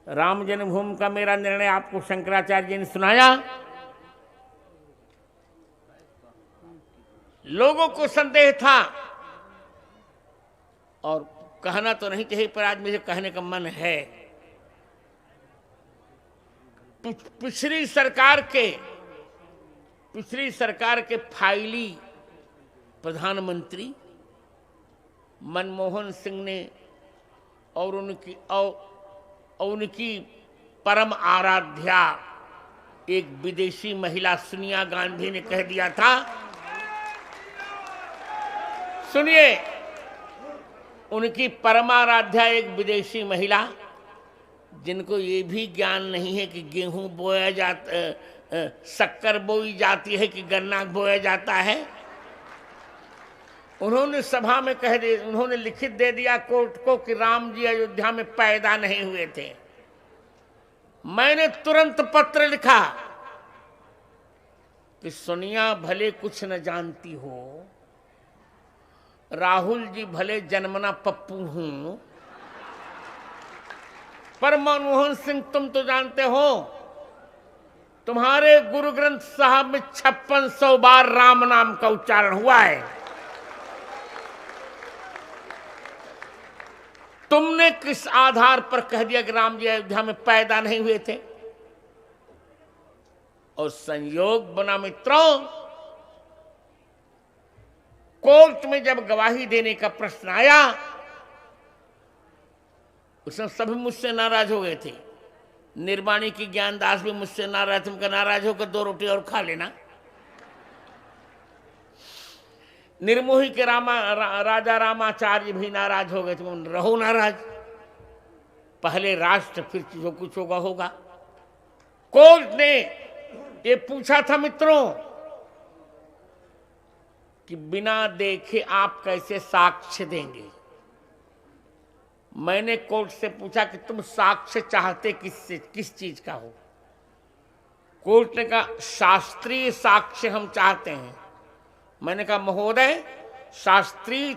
राम जन्मभूमि का मेरा निर्णय आपको शंकराचार्य जी ने सुनाया। लोगों को संदेह था और कहना तो नहीं चाहिए पर आज मुझे कहने का मन है। पिछली सरकार के फाइली प्रधानमंत्री मनमोहन सिंह ने और उनकी परम आराध्या एक विदेशी महिला सोनिया गांधी ने कह दिया था, सुनिए, उनकी परमाराध्या एक विदेशी महिला जिनको ये भी ज्ञान नहीं है कि गेहूं बोया जाता, शक्कर बोई जाती है कि गन्ना बोया जाता है, उन्होंने सभा में उन्होंने लिखित दे दिया कोर्ट को कि राम जी अयोध्या में पैदा नहीं हुए थे। मैंने तुरंत पत्र लिखा कि सोनिया भले कुछ न जानती हो, राहुल जी भले जन्मना पप्पू हूं, पर मनमोहन सिंह तुम तो जानते हो, तुम्हारे गुरु ग्रंथ साहब में 5600 बार राम नाम का उच्चारण हुआ है। तुमने किस आधार पर कह दिया कि राम जी अयोध्या में पैदा नहीं हुए थे? और संयोग बना मित्रों, कोर्ट में जब गवाही देने का प्रश्न आया, उसमें सभी मुझसे नाराज हो गए थे। निर्वाणी की ज्ञानदास भी मुझसे नाराज, तुमका नाराज होकर 2 रोटी और खा लेना। निर्मोही के राजा रामाचार्य भी नाराज हो गए, तुम रहो नाराज, पहले राष्ट्र फिर जो कुछ होगा होगा। कोर्ट ने ये पूछा था मित्रों कि बिना देखे आप कैसे साक्ष्य देंगे। मैंने कोर्ट से पूछा कि तुम साक्ष्य चाहते किस चीज का हो? कोर्ट ने कहा शास्त्रीय साक्ष्य हम चाहते हैं। मैंने कहा महोदय, शास्त्रीय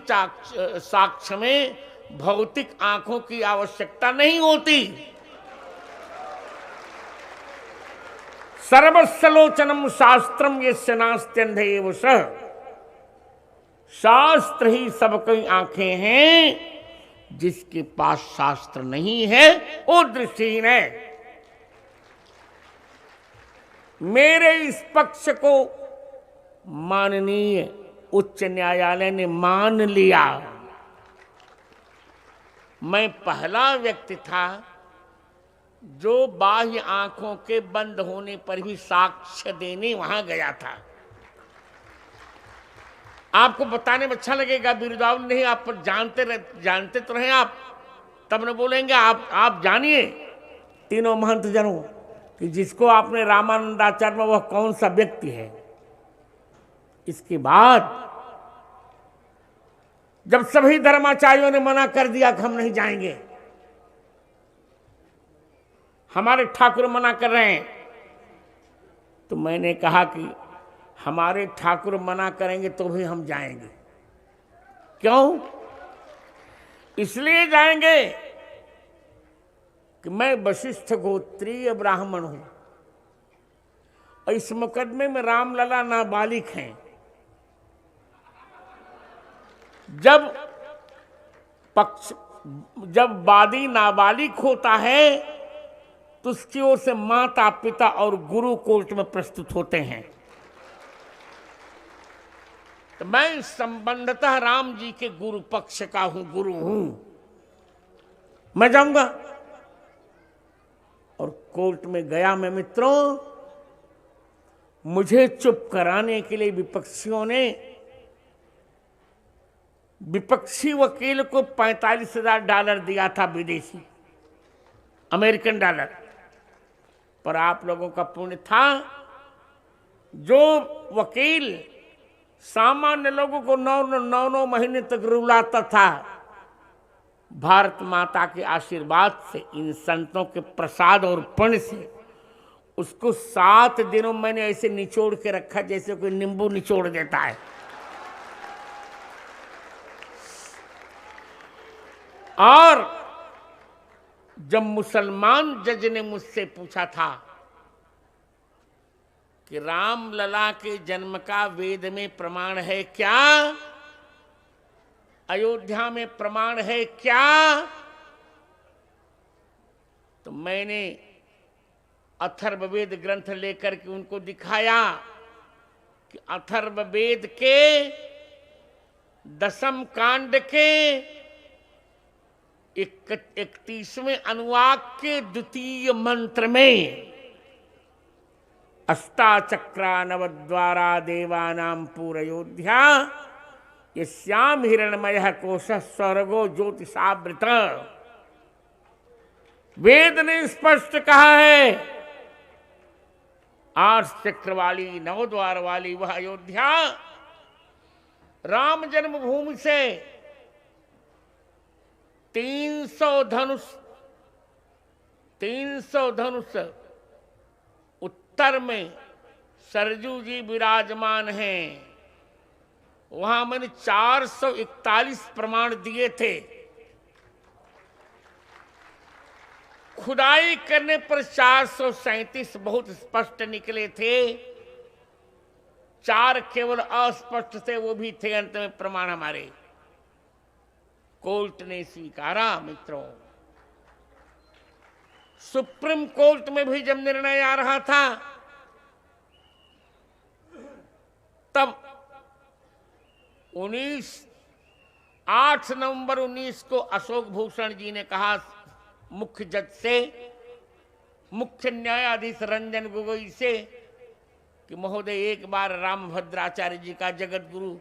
साक्ष्य में भौतिक आंखों की आवश्यकता नहीं होती। सर्वस्वलोचनम शास्त्रम यस्य नास्त्यन्धे एव सः, शास्त्र ही सबकी आंखें हैं, जिसके पास शास्त्र नहीं है वो दृष्टिहीन है। मेरे इस पक्ष को माननीय उच्च न्यायालय ने मान लिया। मैं पहला व्यक्ति था जो बाह्य आंखों के बंद होने पर भी साक्ष्य देने वहां गया था। आपको बताने में अच्छा लगेगा, बिरुदावन नहीं, आप पर जानते तो रहे आप, तब न बोलेंगे। आप जानिए तीनों महंत जनों कि जिसको आपने रामानंदाचार्य में, वह कौन सा व्यक्ति है। इसके बाद जब सभी धर्माचार्यों ने मना कर दिया कि हम नहीं जाएंगे, हमारे ठाकुर मना कर रहे हैं, तो मैंने कहा कि हमारे ठाकुर मना करेंगे तो भी हम जाएंगे। क्यों? इसलिए जाएंगे कि मैं वशिष्ठ गोत्रीय ब्राह्मण हूं और इस मुकदमे में रामलला नाबालिग हैं। जब वादी नाबालिग होता है तो उसकी ओर से माता पिता और गुरु कोर्ट में प्रस्तुत होते हैं। तो मैं संबंधतः राम जी के गुरु पक्ष का हूं, गुरु हूं, मैं जाऊंगा। और कोर्ट में गया मैं मित्रों, मुझे चुप कराने के लिए विपक्षियों ने विपक्षी वकील को $45,000 दिया था, विदेशी अमेरिकन डॉलर। पर आप लोगों का पुण्य था, जो वकील सामान्य लोगों को 9 महीने तक रुलाता था, भारत माता के आशीर्वाद से, इन संतों के प्रसाद और पुण्य से उसको 7 दिनों मैंने ऐसे निचोड़ के रखा जैसे कोई नींबू निचोड़ देता है। और जब मुसलमान जज ने मुझसे पूछा था कि राम लला के जन्म का वेद में प्रमाण है क्या, अयोध्या में प्रमाण है क्या, तो मैंने अथर्ववेद ग्रंथ लेकर के उनको दिखाया कि अथर्ववेद के 10वें कांड के 31वें अनुवाक के 2 मंत्र में अष्टाचक्रा नवद्वारा देवानां पूरयोध्या यस्याम हिरणमयः कोशः स्वर्गो ज्योतिषावृत, वेद ने स्पष्ट कहा है 8 चक्र वाली 9 द्वार वाली वह अयोध्या राम जन्मभूमि से 300 धनुष उत्तर में सरजू जी विराजमान हैं। वहां मैंने 441 प्रमाण दिए थे। खुदाई करने पर 437 बहुत स्पष्ट निकले थे, 4 केवल अस्पष्ट थे, वो भी थे अंत में प्रमाण हमारे। कोर्ट ने स्वीकारा। मित्रों, सुप्रीम कोर्ट में भी जब निर्णय आ रहा था तब 8 नवंबर 19 को अशोक भूषण जी ने कहा मुख्य जज से, मुख्य न्यायाधीश रंजन गोगोई से कि महोदय एक बार रामभद्राचार्य जी का, जगत गुरु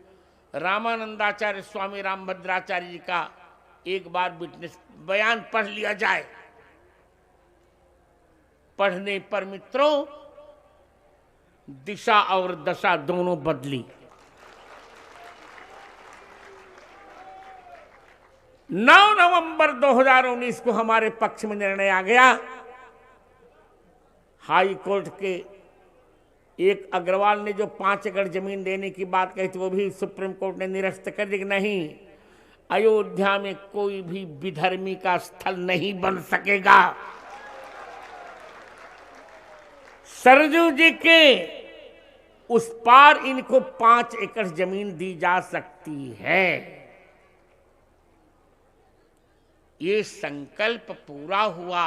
रामानंदाचार्य स्वामी रामभद्राचार्य जी का एक बार विटनेस बयान पढ़ लिया जाए। पढ़ने पर मित्रों दिशा और दशा दोनों बदली। 9 नवंबर 2019 को हमारे पक्ष में निर्णय आ गया। हाई कोर्ट के एक अग्रवाल ने जो 5 एकड़ जमीन देने की बात कही थी वो भी सुप्रीम कोर्ट ने निरस्त कर दी कि नहीं, अयोध्या में कोई भी विधर्मी का स्थल नहीं बन सकेगा। सरजू जी के उस पार इनको 5 एकड़ जमीन दी जा सकती है। ये संकल्प पूरा हुआ।